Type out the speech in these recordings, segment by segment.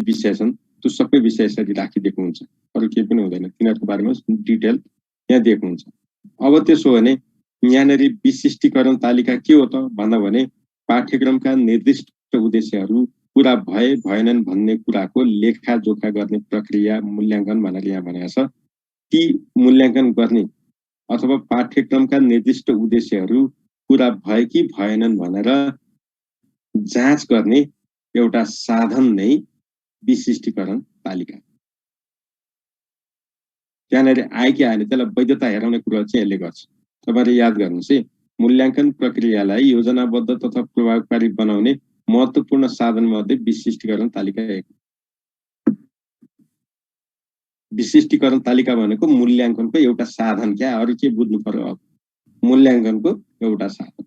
विषय छन् त्यो सबै विषय यसरी राखिदिएको हुन्छ, अरू केही पनि हुँदैन, तिनीहरूको बारेमा डिटेल यहाँ दिएको हुन्छ। अब त्यसो भने यहाँनिर विशिष्टीकरण तालिका के हो त भन्दा भने पाठ्यक्रमका निर्दिष्ट उद्देश्यहरू पूरा भए भएनन् भन्ने कुराको लेखाजोखा गर्ने प्रक्रिया मूल्याङ्कन भनेर यहाँ भनेको छ। ती मूल्याङ्कन गर्ने अथवा पाठ्यक्रमका निर्दिष्ट उद्देश्यहरू पूरा भए कि भएनन् भनेर जाँच गर्ने एउटा साधन नै विशिष्टीकरण तालिका। त्यहाँनिर आयो कि आएन त्यसलाई वैधता हेराउने कुरा चाहिँ यसले गर्छ। तपाईहरु याद गर्नुस् है, मूल्याङ्कन प्रक्रियालाई योजनाबद्ध तथा प्रभावकारी बनाउने महत्त्वपूर्ण साधन मध्ये विशिष्टीकरण तालिका एक। विशिष्टीकरण तालिका भनेको मूल्याङ्कनको एउटा साधन क्या, अरु के बुझ्नु पर्यो? अब मूल्याङ्कनको एउटा साधन।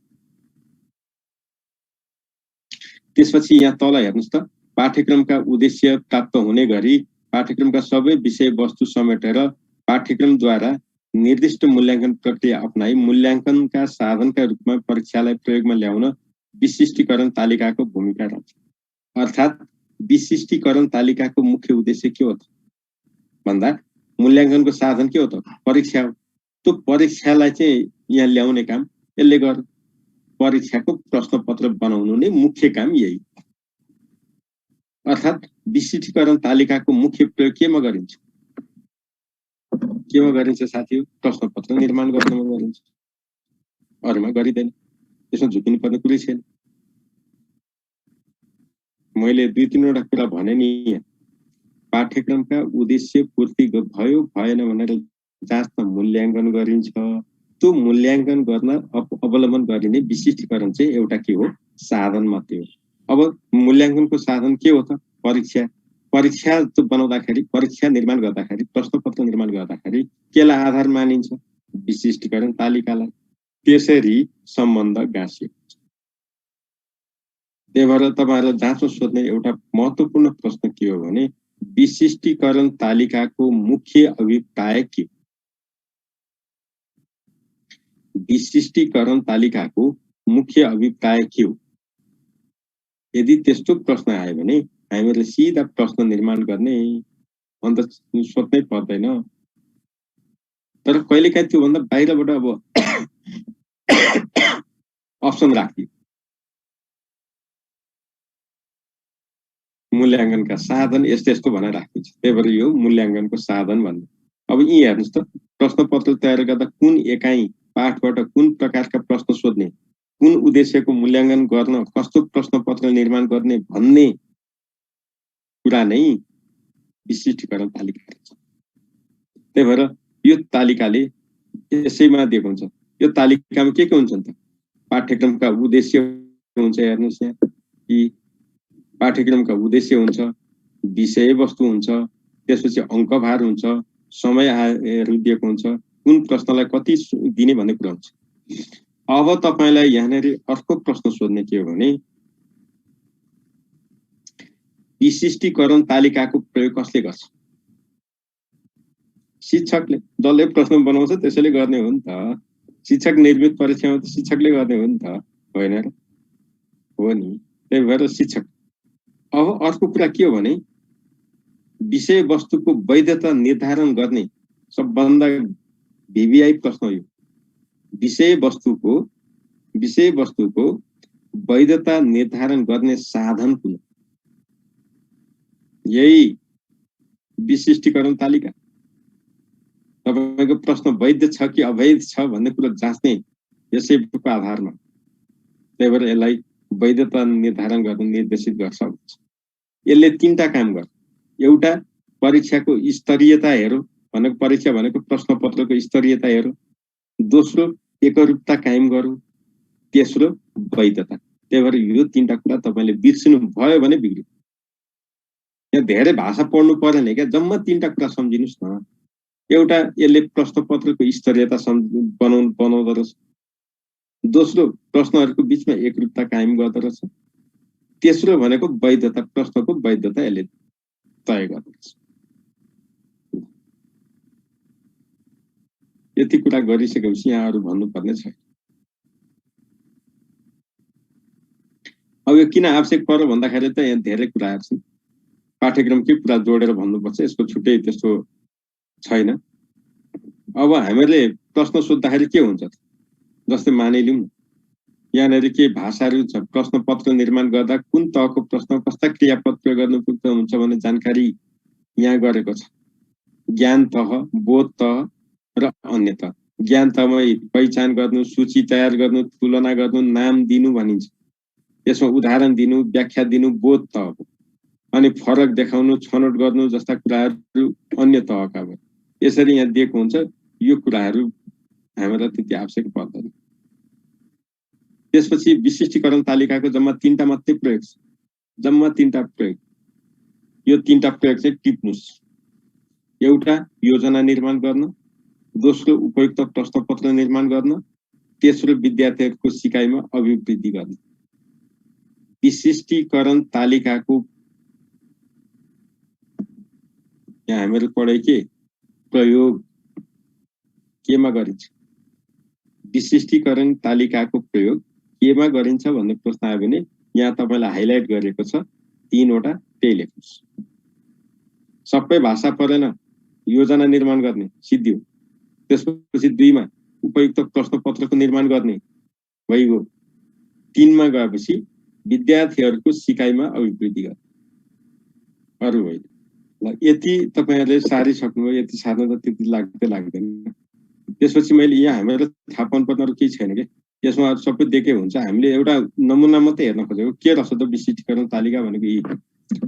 त्यसपछि यहाँ तल हेर्नुस् त, पाठ्यक्रमका उद्देश्य प्राप्त हुने गरी पाठ्यक्रमका सबै विषय वस्तु समेटेर पाठ्यक्रमद्वारा निर्दिष्ट मूल्याङ्कन प्रक्रिया अपनाई मूल्याङ्कनका साधनका रूपमा परीक्षालाई प्रयोगमा ल्याउन विशिष्टीकरण तालिकाको भूमिका रहन्छ। अर्थात् विशिष्टीकरण तालिकाको मुख्य उद्देश्य के हो त भन्दा मूल्याङ्कनको साधन के हो त? परीक्षा हो। त्यो परीक्षालाई चाहिँ यहाँ ल्याउने काम यसले गर्छ। परीक्षाको प्रश्नपत्र बनाउनु नै मुख्य काम यही। अर्थात् विशिष्टीकरण तालिकाको मुख्य प्रयोग केमा गरिन्छ? केमा गरिन्छ साथीहरु? प्रश्नपत्र निर्माण गर्नमा गरिन्छ, अरूमा गरिदैन। त्यसमा झुकिनु पर्ने कुरै छैन। मैले दुई तीनवटा कुरा भने नि, पाठ्यक्रमका उद्देश्य पूर्ति भयो भएन भनेर जाँच्न मूल्याङ्कन गरिन्छ। त्यो मूल्याङ्कन गर्न अवलम्बन गरिने विशिष्टीकरण चाहिँ एउटा के हो? साधन मात्रै हो। अब मूल्याङ्कनको साधन के हो त? परीक्षा। परीक्षा बनाउँदाखेरि, परीक्षा निर्माण गर्दाखेरि, प्रश्नपत्र निर्माण गर्दाखेरि केलाई आधार मानिन्छ? विशिष्टीकरण तालिकालाई। त्यसरी सम्बन्ध गाँसिएको छ। त्यही भएर तपाईहरुलाई जाँच्न सोध्ने एउटा महत्त्वपूर्ण प्रश्न के हो भने विशिष्टीकरण तालिकाको मुख्य अभिप्राय के हो? विशिष्टीकरण तालिकाको मुख्य अभिप्राय के हो? यदि त्यस्तो प्रश्न आयो भने हामीले सिधा प्रश्न निर्माण गर्ने, अन्त सोध्नै पर्दैन। तर कहिलेकाहीँ त्यो भन्दा बाहिरबाट अब अप्सन राख्दियो। मूल्याङ्कनका साधन यस्तो यस्तो भनेर राखिन्छ। त्यही भएर यो मूल्याङ्कनको साधन भन्ने। अब यी हेर्नुस् त, प्रश्नपत्र तयार गर्दा कुन एकाइ पाठबाट कुन प्रकारका प्रश्न सोध्ने, कुन उद्देश्यको मूल्याङ्कन गर्न कस्तो प्रश्नपत्र निर्माण गर्ने भन्ने कुरा नै विशिष्टीकरण तालिका हुन्छ। त्यही भएर यो तालिकाले यसैमा दिएको हुन्छ। यो तालिकामा के हुन्छन् त? पाठ्यक्रमका उद्देश्य हुन्छ, हेर्नुस् यहाँ, कि पाठ्यक्रमका उद्देश्य हुन्छ, विषयवस्तु हुन्छ, त्यसपछि अङ्कभार हुन्छ, समयहरू दिएको हुन्छ, कुन प्रश्नलाई कति दिने भन्ने कुरा हुन्छ। अब तपाईलाई यहाँनिर अर्को प्रश्न सोध्ने के हो भने विशिष्टीकरण तालिकाको प्रयोग कसले गर्छ? शिक्षकले। जसले प्रश्न बनाउँछ त्यसैले गर्ने हो नि त। शिक्षक निर्मित परीक्षामा त शिक्षकले गर्ने हो नि त, होइन र? हो नि। त्यही भएर शिक्षक। अब अर्को कुरा के हो भने विषय वस्तुको वैधता निर्धारण गर्ने सबभन्दा भिभिआई प्रश्न हो यो। विषय वस्तुको वैधता निर्धारण गर्ने साधन कुन? यही विशिष्टीकरण तालिका। तपाईको प्रश्न वैध छ कि अवैध छ भन्ने कुरा जाँच्ने यसैको आधारमा। त्यही भएर यसलाई वैधता निर्धारण गर्न निर्देशित गर्छ। यसले तीनटा काम गर्छ। एउटा परीक्षाको स्तरीयता हेरौँ भनेको, परीक्षा भनेको प्रश्नपत्रको स्तरीयता हेरौँ। दोस्रो एकरूपता कायम गरौँ। तेस्रो वैधता। त्यही भएर यो तीनटा कुरा तपाईले बिर्सिनु भयो भने बिग्रियो। यहाँ धेरै भाषा पढ्नु पर्दैन क्या, जम्मा तीनटा कुरा सम्झिनुस् न। एउटा यसले प्रश्नपत्रको स्तरीयता बनाउँदो रहेछ। दोस्रो प्रश्नहरूको बीचमा एकरूपता कायम गर्दो रहेछ। तेस्रो भनेको वैधता, प्रश्नको वैधता यसले तय गर्दो रहेछ। यति कुरा गरिसकेपछि यहाँ अरू भन्नुपर्ने छैन। अब यो किन आवश्यक पर्यो भन्दाखेरि त यहाँ धेरै कुराहरू छन्। पाठ्यक्रमकै कुरा जोडेर भन्नुपर्छ, यसको छुट्टै त्यस्तो छैन। अब हामीहरूले प्रश्न सोद्धाखेरि के हुन्छ, जस्तै मानिलिउँ यहाँनिर के भाषाहरू छ, प्रश्न पत्र निर्माण गर्दा कुन तहको प्रश्न कस्ता क्रियापद प्रयोग गर्नु उपयुक्त हुन्छ भन्ने जानकारी यहाँ गरेको छ। ज्ञान तह, बोध तह र अन्य तह। ज्ञान तहमा पहिचान गर्नु, सूची तयार गर्नु, तुलना गर्नु, नाम दिनु भनिन्छ। यसमा उदाहरण दिनु, व्याख्या दिनु बोध तह हो। अनि फरक देखाउनु, छनौट गर्नु जस्ता कुराहरू अन्य तहका भए। यसरी यहाँ दिएको हुन्छ। यो कुराहरू हामीलाई त्यति आवश्यक पर्दैन। त्यसपछि विशिष्टीकरण तालिकाको जम्मा 3टा मात्रै प्रयोग छ, जम्मा 3टा प्रयोग। यो 3टा प्रयोग चाहिँ टिप्नुस्। एउटा योजना निर्माण गर्न, दोस्रो उपयुक्त प्रश्नपत्र निर्माण गर्न, तेस्रो विद्यार्थीहरूको सिकाइमा अभिवृद्धि गर्न। विशिष्टीकरण तालिकाको यहाँ हामीहरू पढे के प्रयोग केमा गरिन्छ, विशिष्टीकरण तालिकाको प्रयोग केमा गरिन्छ भन्ने प्रश्न आयो भने यहाँ तपाईलाई हाइलाइट गरेको छ 3वटा, त्यही लेख्नुस्। सबै भाषा परेन, योजना निर्माण गर्ने सिद्धियो। त्यसपछि 2मा उपयुक्त प्रश्नपत्रको निर्माण गर्ने भइगयो। 3मा गएपछि विद्यार्थीहरूको सिकाइमा अभिवृद्धि गर्ने, अरु होइन। ल यति तपाईहरुले सारी सक्नुभयो, यति सार्न त त्यति लाग्दैन। त्यसपछि मैले यहाँ हामीलाई थाहा पाउनुपर्ने अरु केही छैन के, यसमा सबै देखे हुन्छ। हामीले एउटा नमुना मात्रै हेर्न खोजेको के रहेछ त विशिष्टीकरण तालिका भनेको।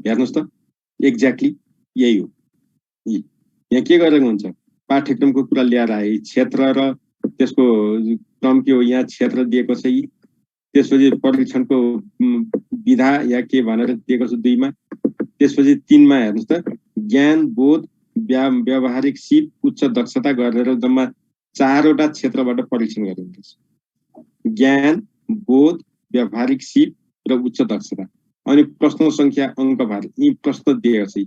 हेर्नुस् त एक्ज्याक्टली यही हो। यहाँ के गरेको हुन्छ, पाठ्यक्रमको कुरा ल्याएर आए, क्षेत्र र त्यसको क्रम के हो, यहाँ क्षेत्र दिएको छ। त्यसपछि परीक्षणको विधा या के भनेर दिएको छ 2मा। त्यसपछि 3मा हेर्नुस् त ज्ञान, बोध, व्यावहारिक सिप, उच्च दक्षता गरेर जम्मा 4वटा क्षेत्रबाट परीक्षण गरिन्छ। ज्ञान, बोध, व्यावहारिक सिप र उच्च दक्षता। अनि प्रश्न संख्या, अंकभार, यी प्रश्न दिएको छ।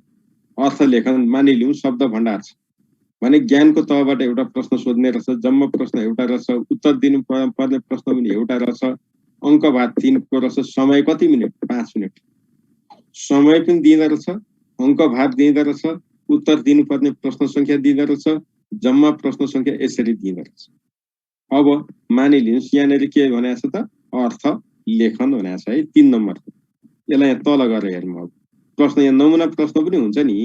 अर्थ लेखन मानिलिउँ शब्द भण्डार छ भने ज्ञानको तहबाट एउटा प्रश्न सोध्ने रहेछ, जम्मा प्रश्न एउटा रहेछ, उत्तर दिनु पर्ने प्रश्न पनि एउटा रहेछ, अंकभार 3को रहेछ, समय कति मिनेट 5 मिनेट, समय पनि दिँदो रहेछ, अंकभार दिँदो रहेछ, उत्तर दिनुपर्ने प्रश्न संख्या दिँदो रहेछ, जम्मा प्रश्न संख्या यसरी दिँदो रहेछ। अब मानिलिनुहोस् यहाँनिर के भनेको छ त अर्थ लेखन भनेको छ है 3 नम्बरको। यसलाई यहाँ तल गरेर हेर्नु। अब प्रश्न यहाँ नमुना प्रश्न पनि हुन्छ नि,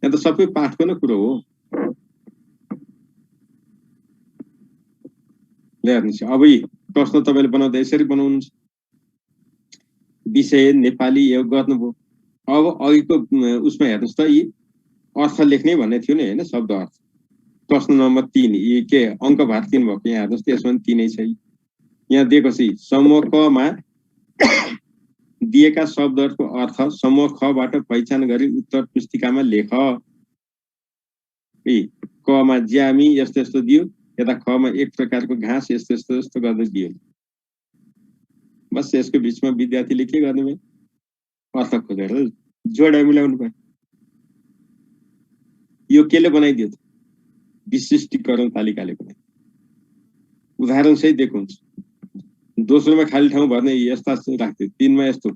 यहाँ त सबै पाठको नै कुरो हो। हेर्नुहोस् अब यी प्रश्न तपाईले बनाउँदा यसरी बनाउनुहुन्छ। विषय नेपाली यो गर्नुभयो। अब अघिको उसमा हेर्नुहोस् त यी अर्थ लेख्ने भन्ने थियो नि हैन, शब्द अर्थ। प्रश्न नम्बर 3 यी के अंकभार 3 भएको, यहाँ हेर्नुहोस् त्यसमा 3 छ। यहाँ दिएको छ समूह क मा दिएका शब्दहरूको अर्थ समूह ख बाट पहिचान गरी उत्तर पुस्तिकामा लेख। क मा ज्यामी यस्तो यस्तो दियो, यता ख मा एक प्रकारको घाँस यस्तो यस्तो यस्तो गर्दै दियो। बस यसको बीचमा विद्यार्थीले के गर्ने भयो, अर्थ खोजेर जोडा मिलाउनु भयो। यो केले बनाइदियो त विशिष्टीकरण तालिकाले बनाइदियो। उदाहरण सहित दिएको हुन्छ। दोस्रोमा खाली ठाउँ भर्ने यस्ता राख्थ्यो, 3मा यस्तो।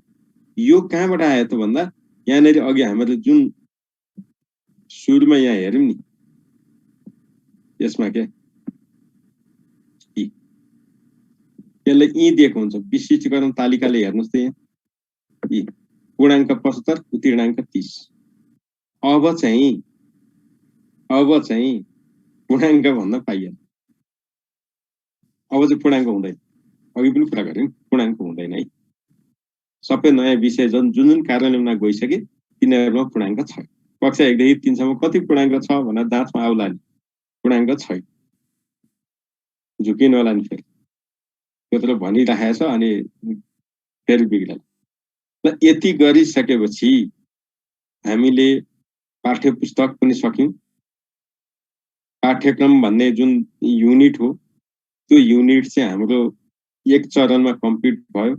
यो कहाँबाट आयो त भन्दा यहाँनिर अघि हामीले जुन सुरुमा यहाँ हेर्यौं नि, यसमा के यसले यी दिएको हुन्छ। विशिष्टीकरण तालिकाले हेर्नुस् त यहाँ पूर्णाङ्क 75, उत्तीर्णाङ्क 30। अब चाहिँ पूर्णाङ्क भन्न पाइएन। अब चाहिँ पूर्णाङ्क हुँदैन। अघि पनि कुरा गर्यौं, पूर्णाङ्क हुँदैन है। सबै नयाँ विषय जुन कार्यान्वयनमा गइसके तिनीहरुमा पूर्णाङ्क छ। कक्षा 1 देखि 3 सम्म कति पूर्णाङ्क छ भनेर जाँचमा आउला नि, पूर्णाङ्क छैन। झुकिन होला नि फेरि त्यत्रो भनिराखेको छ अनि फेरि बिग्रला। र यति गरिसकेपछि हामीले पाठ्य पुस्तक पनि सक्यौं। पाठ्यक्रम भन्ने जुन युनिट हो त्यो युनिट चाहिँ हाम्रो एक चरणमा कम्प्लिट भयो।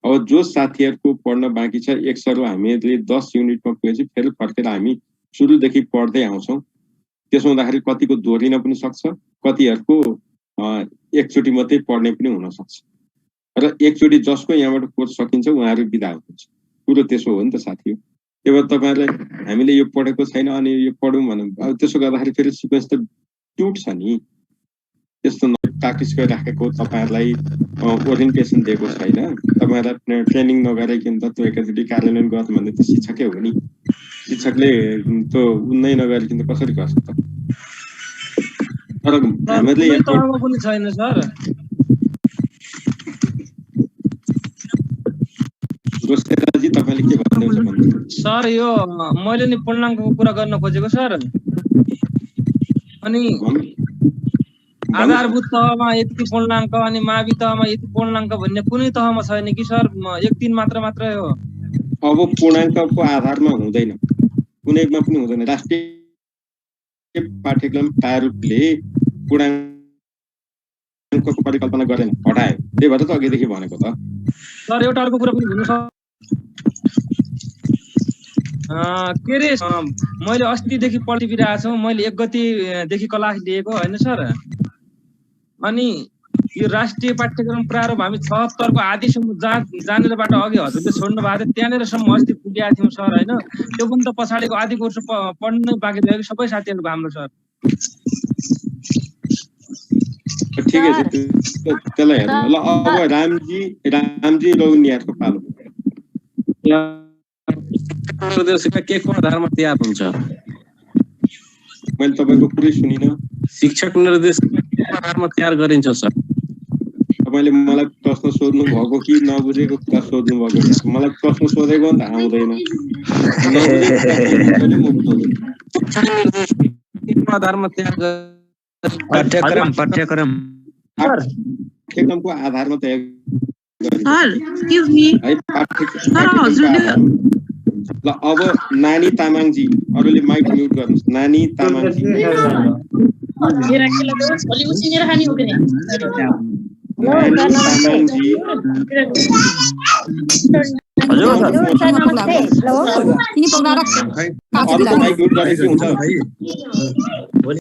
अब जो साथीहरुको पढ्न बाँकी छ, एक सरल हामीले 10 युनिटमा पुगेपछि फेरि फर्केर हामी सुरुदेखि पढ्दै आउँछौं। त्यसो हुँदाखेरि कतिको दोहोरिन पनि सक्छ, कतिहरुको एकचोटी मात्रै पढ्ने पनि हुन सक्छ। र एकचोटी जसको यहाँबाट कोर्स सकिन्छ उहाँहरु बिदा हुनुहुन्छ। कुरो त्यसो हो नि त साथी। त्यही भएर तपाईँहरूले हामीले यो पढेको छैन अनि यो पढौँ भनौँ, अब त्यसो गर्दाखेरि फेरि सिक्वेन्स त टुट्छ नि। त्यस्तो प्र्याक्टिस गरिराखेको तपाईँहरूलाई ओरिएन्टेसन दिएको छैन, तपाईँहरूलाई ट्रेनिङ नगराइकन त त्यो एकैचोटि कार्यान्वयन गर्नु भन्ने त शिक्षकै हो नि। शिक्षकले त्यो उन्नै नगरिकन त कसरी गर्छ त? तर हामीहरूले पनि छैन सर। रोसेराजी तपाईँले के भन्नुहुन्छ भन्नु सर? यो मैले नि पूर्णाङ्कको कुरा गर्न खोजेको सर। अनि आधारभूत तहमा यति पूर्णाङ्क अनि मावि तहमा यति पूर्णाङ्क भन्ने कुनै तहमा छैन कि सर? 1-3 मात्रै हो। अब पूर्णाङ्कको आधारमा हुँदैन, कुनैमा पनि हुँदैन। राष्ट्रिय पाठ्यक्रम प्रारूपले पूर्णाङ्कको परिकल्पना गरेन, हटायो। त्यही भएर त अघिदेखि भनेको त सर। एउटा अर्को कुरा पनि भन्नु सर, के रे मैले अस्तिदेखि पढिरहेको छु, मैले 1 गतेदेखि क्लास लिएको होइन सर। अनि यो राष्ट्रिय पाठ्यक्रम प्रारूप हामी 76 को आदिसम्म जानेरबाट अघि हजुरले छोड्नु भएको थियो, त्यहाँनिरसम्म अस्ति पुगेका थियौँ सर होइन। त्यो पनि त पछाडिको आदि कोर्स पढ्नै बाँकी रहेको सबै साथीहरूको हाम्रो सर। ठिकै छ, त्यसलाई हेर्नु ल। अब रामजी रौनियाको पालो। के को आधारमा तयार हुन्छ? मैले तपाईँको पुरै सुनिनँ। शिक्षक निर्देशक आधारमा तयार गरिन्छ सर। तपाईँले मलाई प्रश्न सोध्नु भएको कि नबुझेको कुरा सोध्नु भएको? मलाई प्रश्न सोधेको नि त आउँदैन। आधारमा तयार पाठ्यक्रमको आधारमा तयार ल। अब नानी तामाङजी, अरूले माइक म्युट गर्नुहोस्। नानी तामाङजी, माइक म्युट गरेको हुन्छ।